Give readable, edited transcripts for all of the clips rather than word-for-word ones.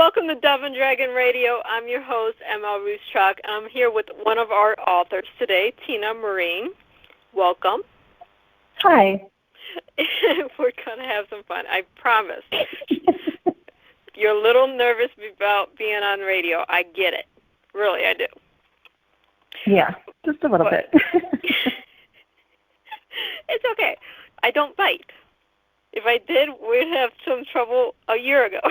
Welcome to Dove and Dragon Radio. I'm your host, M.L.Ruscsak. I'm here with one of our authors today, Tina Maurine. Welcome. Hi. We're going to have some fun, I promise. You're a little nervous about being on radio. I get it. Really, I do. Yeah, just a little bit. It's okay. I don't bite. If I did, we'd have some trouble a year ago.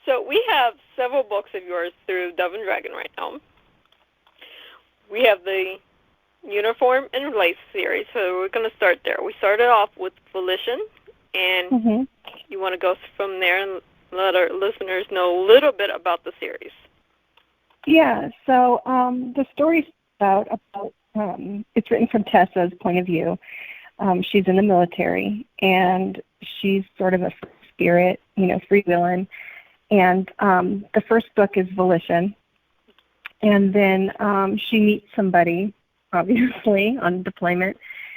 So we have several books of yours through Dove and Dragon right now. We have the Uniform and Lace series, so we're going to start there. We started off with Volition, and you want to go from there and let our listeners know a little bit about the series. Yeah, so the story's about it's written from Tessa's point of view. She's in the military, and she's sort of a spirit, freewheeling. And the first book is Volition. And then she meets somebody, obviously, on deployment.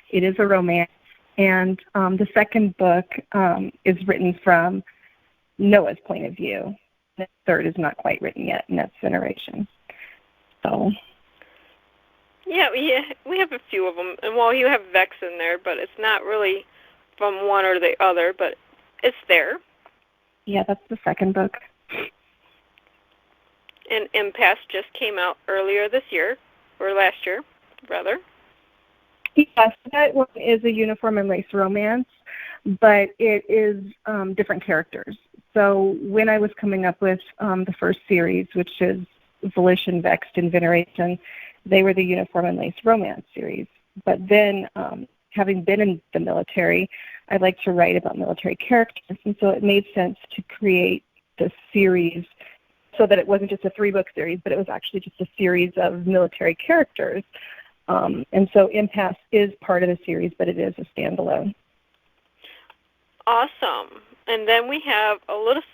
It is a romance. And the second book is written from Noah's point of view. The third is not quite written yet, and that's Veneration. So... Yeah, we have a few of them. And well, you have Vex in there, but it's not really from one or the other, but it's there. Yeah, that's the second book. And Impasse just came out earlier this year, or last year, rather. Yes, that one is a Uniform and Lace romance, but it is different characters. So when I was coming up with the first series, which is Volition, Vex, and Veneration, they were the Uniform and Lace romance series. But then, having been in the military, I like to write about military characters, and so it made sense to create this series so that it wasn't just a 3-book series, but it was actually just a series of military characters. And so Impasse is part of the series, but it is a standalone. Awesome. And then we have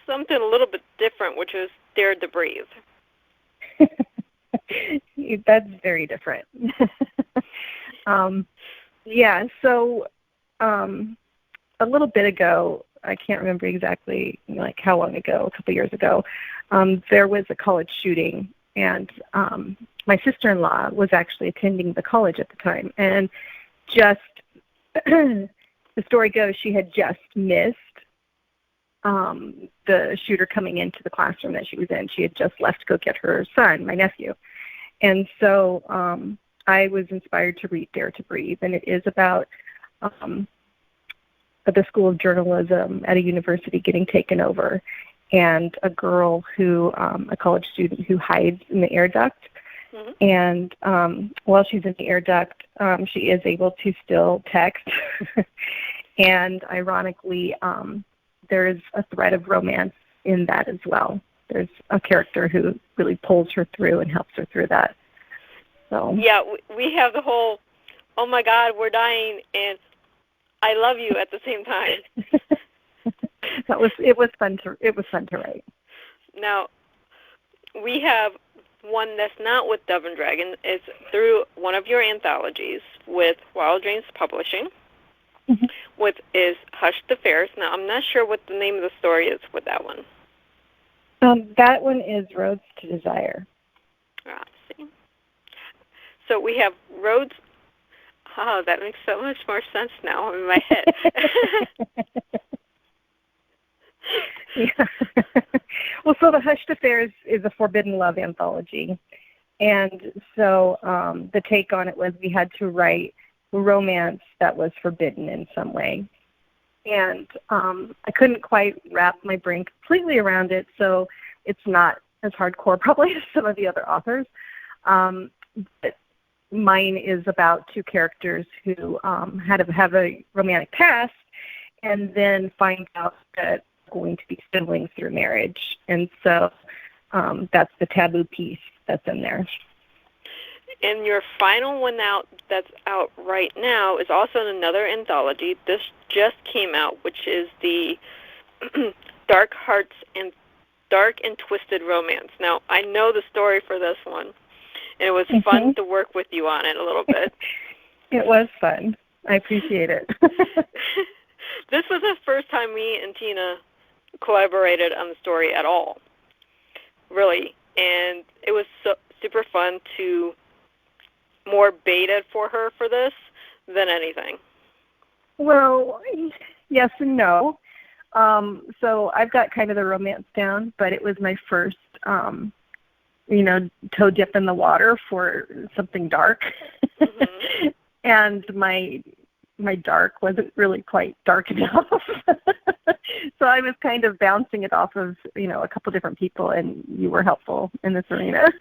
something a little bit different, which is Dare to Breathe. That's very different. Yeah, so a little bit ago, I can't remember exactly how long ago, a couple years ago, there was a college shooting, and my sister-in-law was actually attending the college at the time, and just, the story goes, she had just missed the shooter coming into the classroom that she was in. She had just left to go get her son, my nephew. And so I was inspired to read Dare to Breathe, and it is about the School of Journalism at a university getting taken over, and a girl a college student who hides in the air duct. And while she's in the air duct, she is able to still text. And ironically, there's a thread of romance in that as well. There's a character who really pulls her through and helps her through that. So yeah, we have the whole, oh my God, we're dying, and I love you at the same time. It was fun to write. Now, we have one that's not with Dove and Dragon. It's through one of your anthologies with Wild Dreams Publishing. With is Hush the Fairs. Now, I'm not sure what the name of the story is with that one. That one is Roads to Desire. See. So we have Roads. Oh, that makes so much more sense now in my head. Yeah. Well, so the Hush the Fairs is a forbidden love anthology. And so the take on it was we had to write romance that was forbidden in some way. And I couldn't quite wrap my brain completely around it, so it's not as hardcore probably as some of the other authors. But mine is about two characters who have a romantic past and then find out that they're going to be siblings through marriage. And so that's the taboo piece that's in there. And your final one that's out right now is also in another anthology. This just came out, which is the Dark Hearts and Dark and Twisted Romance. Now, I know the story for this one, and it was fun to work with you on it a little bit. It was fun. I appreciate it. This was the first time me and Tina collaborated on the story at all, really. And it was super fun to more beta for her for this than anything. Well, yes and no. So I've got kind of the romance down, but it was my first, toe dip in the water for something dark. Mm-hmm. And my dark wasn't really quite dark enough. So I was kind of bouncing it off of, a couple different people, and you were helpful in this arena.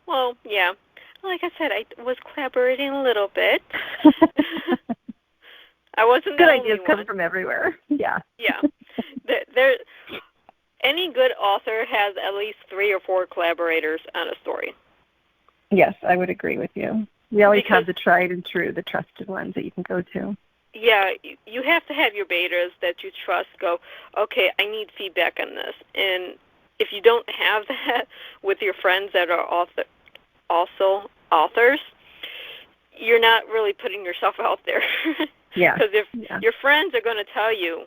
Well, yeah. Like I said, I was collaborating a little bit. I wasn't good the ideas only come one. from everywhere. Yeah. Yeah. Any good author has at least 3 or 4 collaborators on a story. Yes, I would agree with you. We always have the tried and true, the trusted ones that you can go to. Yeah, you have to have your betas that you trust go, okay, I need feedback on this. And if you don't have that with your friends that are also authors, you're not really putting yourself out there. Yeah. Because if your friends are going to tell you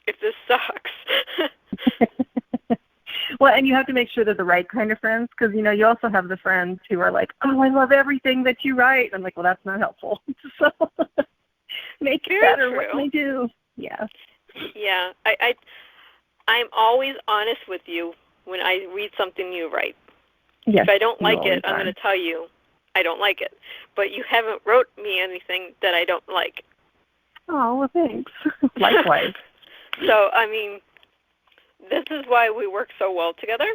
if this sucks. Well, and you have to make sure they're the right kind of friends, because, you also have the friends who are like, oh, I love everything that you write. I'm like, well, that's not helpful. So make it better. What can I do? Yeah. Yeah. I'm always honest with you when I read something you write. Yes, if I don't like it, I'm going to tell you I don't like it. But you haven't wrote me anything that I don't like. Oh, well, thanks. Likewise. So, I mean, this is why we work so well together.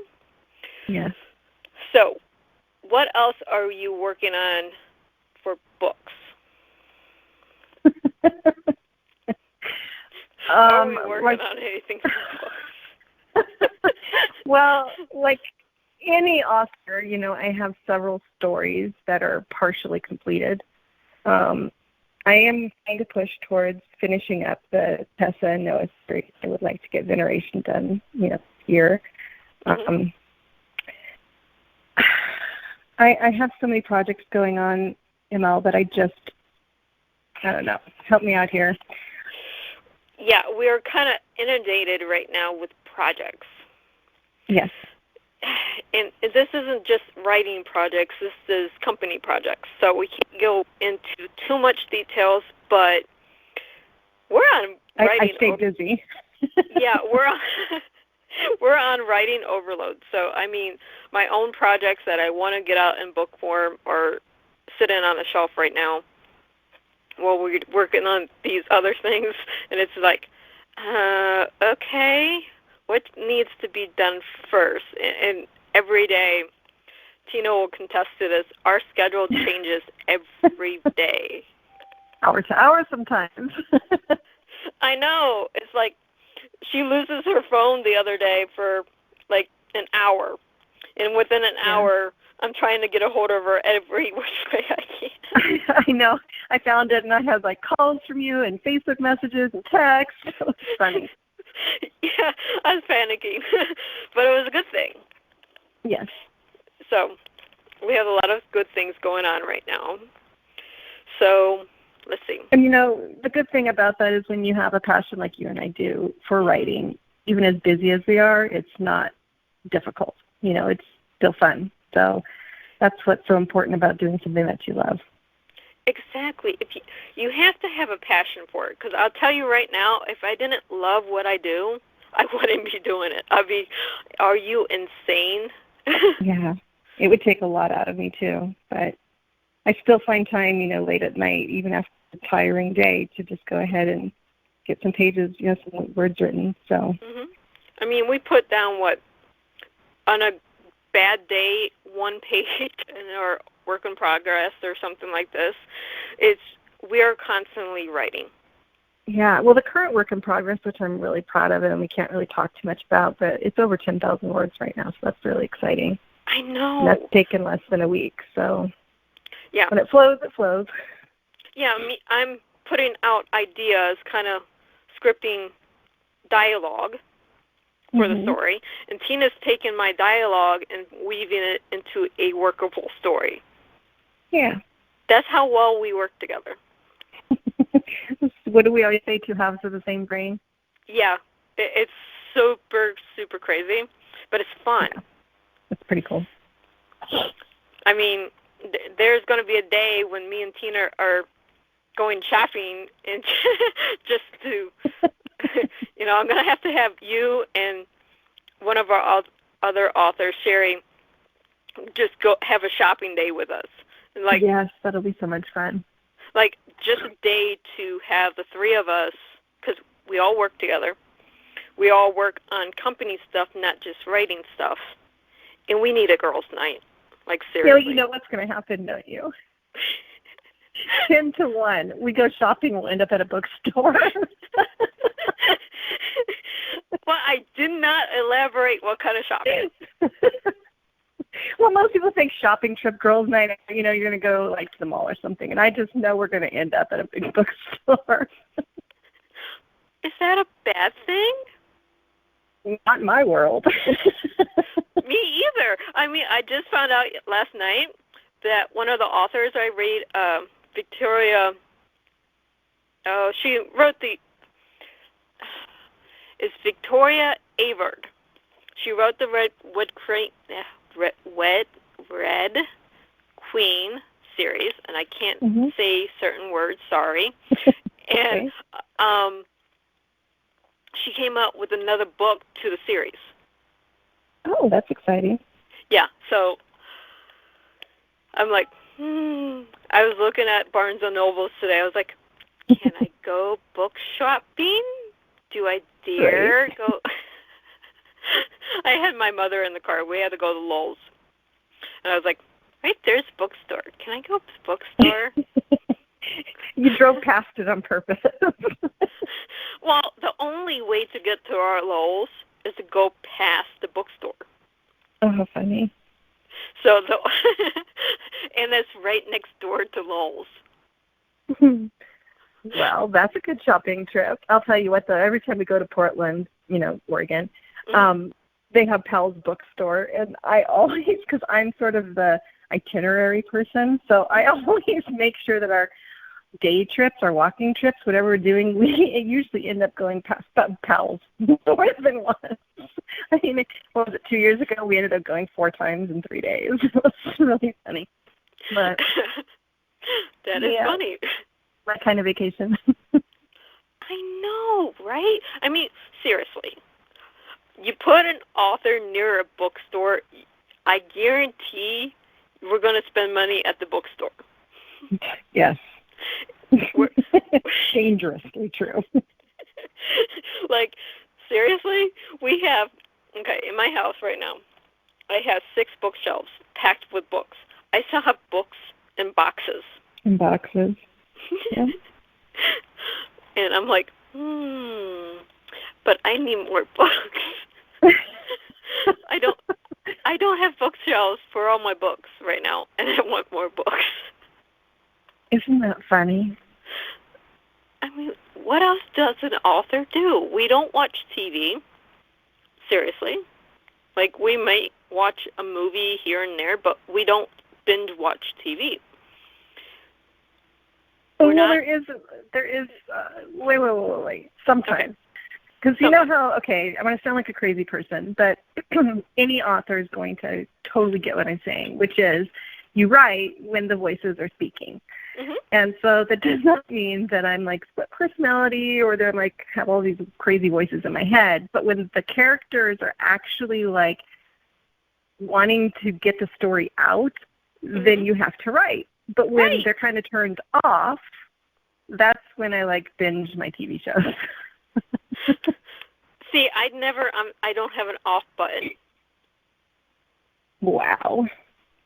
Yes. So, what else are you working on for books? Are we working on anything for books? Well, like any author, I have several stories that are partially completed. I am trying to push towards finishing up the Tessa and Noah series. I would like to get Veneration done, this year. Mm-hmm. I have so many projects going on, ML, that I don't know. Help me out here. Yeah, we're kind of inundated right now with projects. Yes. And this isn't just writing projects, this is company projects. So we can't go into too much details, but we're on writing. I stay busy. Yeah, we're on writing overload. So, I mean, my own projects that I want to get out in book form are sitting on the shelf right now while we're working on these other things. And it's like, okay, what needs to be done first? And every day, Tina will contest to this, our schedule changes every day. Hour to hour sometimes. I know. It's like she loses her phone the other day for like an hour. And within an hour, I'm trying to get a hold of her every which way I can. I know. I found it, and I had like calls from you and Facebook messages and texts. It was funny. Yeah, I was panicking. But it was a good thing. Yes. So we have a lot of good things going on right now. So let's see. And, the good thing about that is when you have a passion like you and I do for writing, even as busy as we are, it's not difficult. It's still fun. So that's what's so important about doing something that you love. Exactly. If you have to have a passion for it, because I'll tell you right now, if I didn't love what I do, I wouldn't be doing it. I'd be, are you insane? Yeah, it would take a lot out of me too, but I still find time, late at night, even after a tiring day, to just go ahead and get some pages, some words written. So, I mean, we put down on a bad day, 1 page in our work in progress or something like this. We are constantly writing. Yeah, well, the current work in progress, which I'm really proud of, and we can't really talk too much about, but it's over 10,000 words right now, so that's really exciting. I know. And that's taken less than a week, so yeah. When it flows, it flows. Yeah, I'm putting out ideas, kind of scripting dialogue for the story, and Tina's taken my dialogue and weaving it into a workable story. Yeah. That's how well we work together. What do we always say? Two halves of the same brain. Yeah, it's super, super crazy, but it's fun. Yeah. It's pretty cool. I mean, there's going to be a day when me and Tina are going shopping and just to, I'm going to have you and one of our other authors, Sherry, just go have a shopping day with us. And yes, that'll be so much fun. Like just a day to have the three of us, because we all work together. We all work on company stuff, not just writing stuff. And we need a girls' night. Like, seriously. You know what's going to happen, don't you? 10 to 1. We go shopping, we'll end up at a bookstore. Well, I did not elaborate what kind of shopping. Well, most people think shopping trip, girls' night, you're going to go, to the mall or something. And I just know we're going to end up at a big bookstore. Is that a bad thing? Not in my world. Me either. I mean, I just found out last night that one of the authors I read, Victoria, she wrote is Victoria Avard. She wrote the Red Queen series, and I can't say certain words, sorry. And she came out with another book to the series. Oh, that's exciting. Yeah, so I'm like, I was looking at Barnes & Nobles today. I was like, can I go book shopping? Do I dare go? I had my mother in the car. We had to go to Lowe's. And I was like, right there's a bookstore. Can I go to the bookstore? You drove past it on purpose. Well, the only way to get to our Lowe's is to go past the bookstore. Oh, how funny. So, and that's right next door to Lowe's. Well, that's a good shopping trip. I'll tell you what, though, every time we go to Portland, Oregon, they have Powell's bookstore, and I always, because I'm sort of the itinerary person, so I always make sure that our day trips, our walking trips, whatever we're doing, we usually end up going past Powell's more than once. I mean, what was it, 2 years ago? We ended up going 4 times in 3 days. It was really funny. But that is funny. My kind of vacation. I know, right? I mean, seriously. You put an author near a bookstore, I guarantee we're going to spend money at the bookstore. Yes. Dangerously true. Like, seriously? We have, in my house right now, I have 6 bookshelves packed with books. I still have books in boxes. In boxes. Yeah. And I'm like, but I need more books. I don't have bookshelves for all my books right now, and I want more books. Isn't that funny? I mean, what else does an author do? We don't watch TV. Seriously. Like, we might watch a movie here and there, but we don't binge watch TV. Well, there is. Wait. Sometimes. Because you know how, I'm going to sound like a crazy person, but any author is going to totally get what I'm saying, which is you write when the voices are speaking. Mm-hmm. And so that does not mean that I'm like split personality or that I'm like have all these crazy voices in my head. But when the characters are actually like wanting to get the story out, then you have to write. But when they're kind of turned off, that's when I like binge my TV shows. See, I don't have an off button. Wow.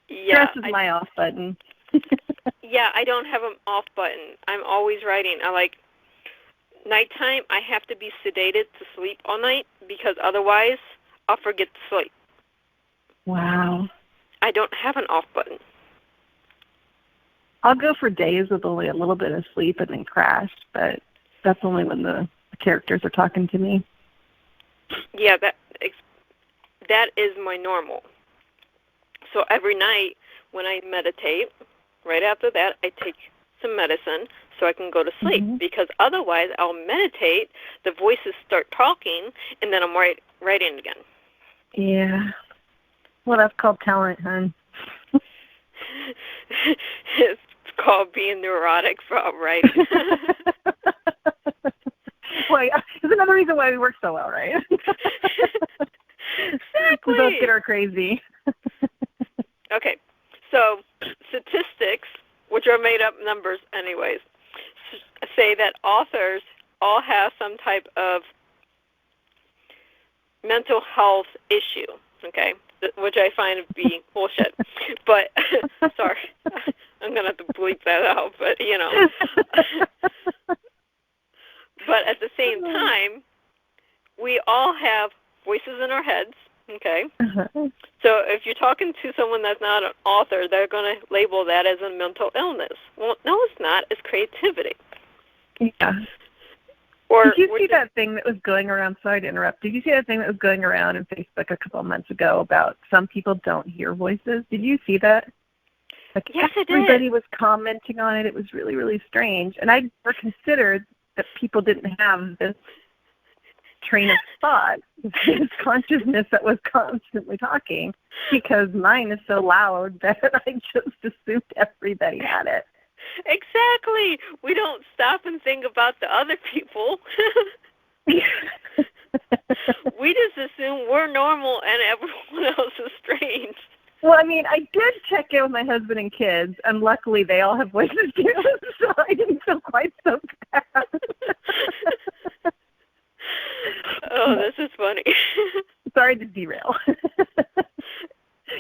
Yeah. Stress is my off button. Yeah, I don't have an off button. I'm always writing. Nighttime, I have to be sedated to sleep all night because otherwise I'll forget to sleep. Wow. I don't have an off button. I'll go for days with only a little bit of sleep and then crash, but that's only when the characters are talking to me. Yeah, that is my normal. So every night when I meditate, right after that I take some medicine so I can go to sleep, because otherwise I'll meditate, the voices start talking, and then I'm writing again. Yeah. Well, that's called talent, hon. It's called being neurotic for writing. Well, yeah, there's another reason why we work so well, right? Exactly. We both get our crazy. Okay, so statistics, which are made up numbers anyways, say that authors all have some type of mental health issue, okay, which I find to be bullshit. But, sorry, I'm going to have to bleep that out, but, you know. But at the same time, we all have voices in our heads, okay? So if you're talking to someone that's not an author, they're going to label that as a mental illness. Well, no, it's not. It's creativity. Yeah. Or, did you see that thing that was going around? Sorry to interrupt. Did you see that thing that was going around on Facebook a couple of months ago about some people don't hear voices? Did you see that? Like, yes, I did. Everybody was commenting on it. It was really, really strange. And I never considered that people didn't have this train of thought, this consciousness that was constantly talking, because mine is so loud that I just assumed everybody had it. Exactly. We don't stop and think about the other people. We just assume we're normal and everyone else is strange. Well, I mean, I did check in with my husband and kids, and luckily they all have voices too, so I didn't feel quite so bad. Oh, this is funny. Sorry to derail.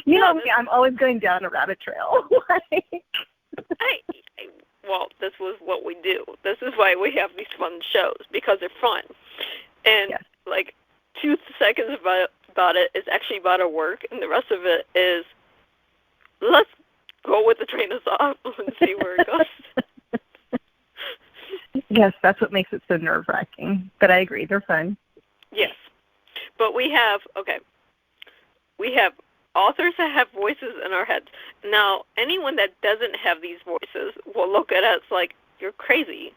You know me, I'm always going down a rabbit trail. Well, this was what we do. This is why we have these fun shows, because they're fun. And, like, 2 seconds about it is actually about our work, and the rest of it is let's go with the train of thought and see where it goes. Yes, that's what makes it so nerve-wracking. But I agree, they're fun. Yes. But we have authors that have voices in our heads. Now, anyone that doesn't have these voices will look at us like, you're crazy.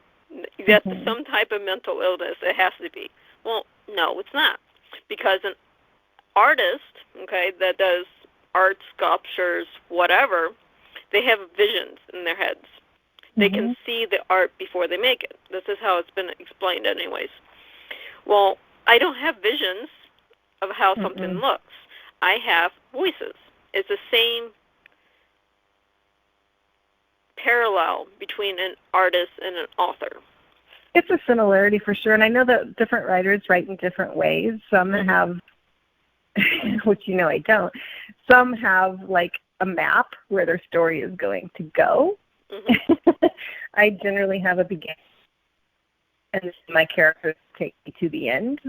That's some type of mental illness. It has to be. Well, no, it's not. Because an artist, okay, that does art, sculptures, whatever, they have visions in their heads. They can see the art before they make it. This is how it's been explained anyways. Well, I don't have visions of how something looks. I have voices. It's the same parallel between an artist and an author. It's a similarity for sure, and I know that different writers write in different ways. Some have, which you know I don't, some have like a map where their story is going to go. I generally have a beginning, and my characters take me to the end.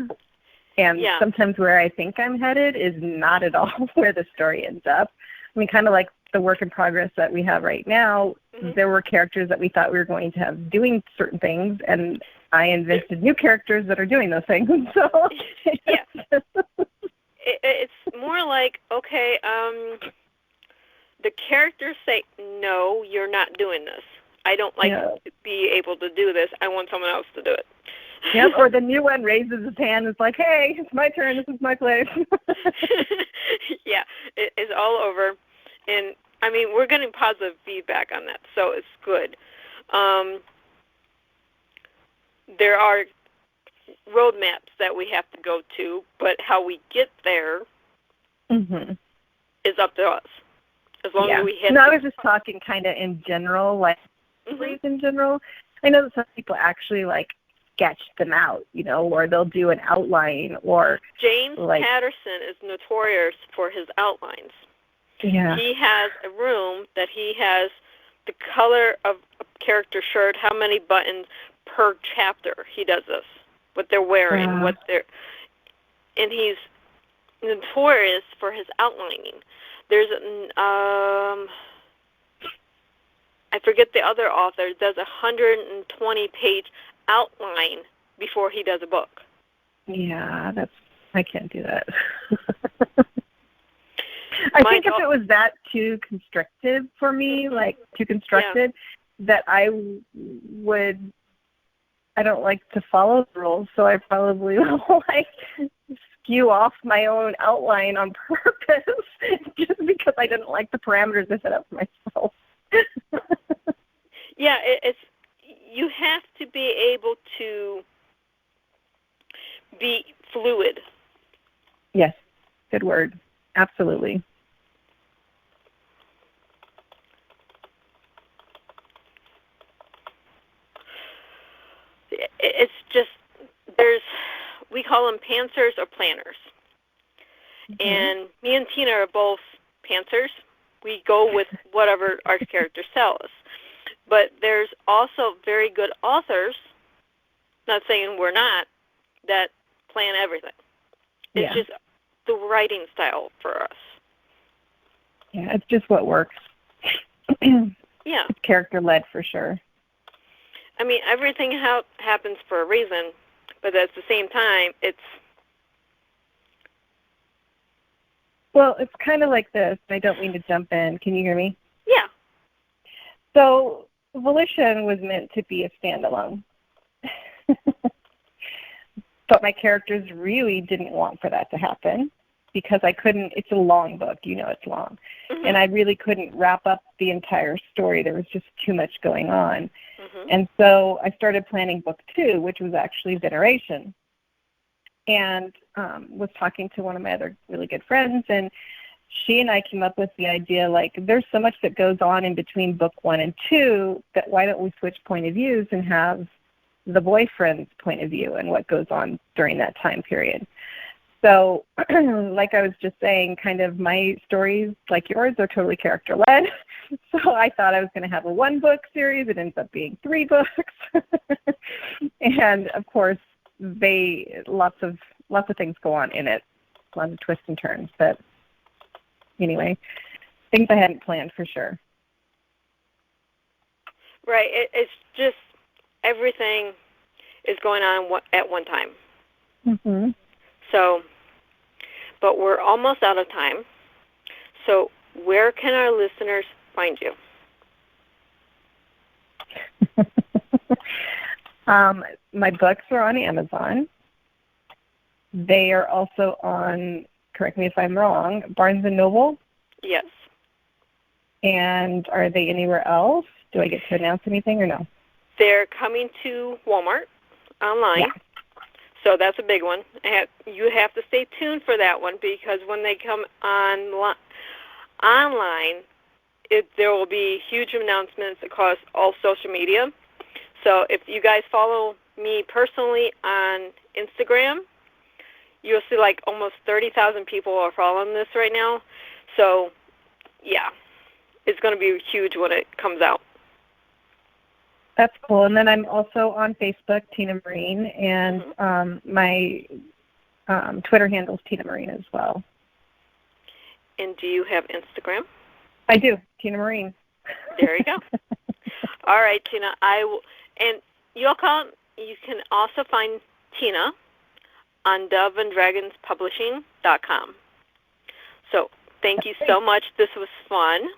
And sometimes where I think I'm headed is not at all where the story ends up. I mean, kind of like the work in progress that we have right now, there were characters that we thought we were going to have doing certain things, and I invented new characters that are doing those things. So it's more like, okay, the characters say, no, you're not doing this. I don't like to be able to do this. I want someone else to do it. Yep, or the new one raises his hand and is like, hey, it's my turn, this is my place. Yeah, it's all over. And, I mean, we're getting positive feedback on that, so it's good. There are roadmaps that we have to go to, but how we get there is up to us. As long as we hit I was just talking kind of in general, like in general. I know that some people actually, like, sketch them out, you know, or they'll do an outline, or James Patterson is notorious for his outlines. Yeah. He has a room that he has the color of a character shirt, how many buttons per chapter. He does this, what they're wearing, and he's notorious for his outlining. There's I forget the other author does 120-page outline before he does a book. Yeah, I can't do that. I think if it was that too constricted for me, like too constructed, that I don't like to follow the rules, so I probably will like skew off my own outline on purpose just because I didn't like the parameters I set up for myself. Yeah, it's you have to be able to be fluid. Yes, good word. Absolutely. It's just, we call them pantsers or planners. Mm-hmm. And me and Tina are both pantsers. We go with whatever our characters tell us. But there's also very good authors, not saying we're not, that plan everything. It's just the writing style for us. Yeah, it's just what works. Yeah. It's character-led for sure. I mean, everything happens for a reason, but at the same time, it's... Well, it's kind of like this. I don't mean to jump in. Can you hear me? Yeah. So, Volition was meant to be a standalone. But my characters really didn't want for that to happen because I couldn't, it's a long book, you know it's long. Mm-hmm. And I really couldn't wrap up the entire story. There was just too much going on. Mm-hmm. And so I started planning book 2, which was actually Veneration. And was talking to one of my other really good friends, and she and I came up with the idea, like, there's so much that goes on in between book 1 and 2 that why don't we switch point of views and have the boyfriend's point of view and what goes on during that time period. So, like I was just saying, kind of my stories, like yours, are totally character-led. So I thought I was going to have a 1-book series. It ends up being 3 books. And, of course, lots of things go on in it, lots of twists and turns. But anyway, things I hadn't planned for sure. Right. It's just everything is going on at one time. Mm-hmm. So, but we're almost out of time. So where can our listeners find you? My books are on Amazon. They are also on, correct me if I'm wrong, Barnes & Noble? Yes. And are they anywhere else? Do I get to announce anything or no? They're coming to Walmart online. Yeah. So that's a big one. You have to stay tuned for that one because when they come online, there will be huge announcements across all social media. So if you guys follow me personally on Instagram, you'll see like almost 30,000 people are following this right now. So, yeah, it's going to be huge when it comes out. That's cool. And then I'm also on Facebook, Tina Maurine, and my Twitter handle is Tina Maurine as well. And do you have Instagram? I do, Tina Maurine. There you go. All right, Tina. And you can also find Tina on doveanddragonspublishing.com. So thank you so much. This was fun.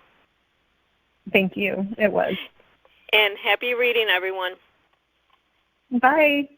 Thank you. It was. And happy reading, everyone. Bye.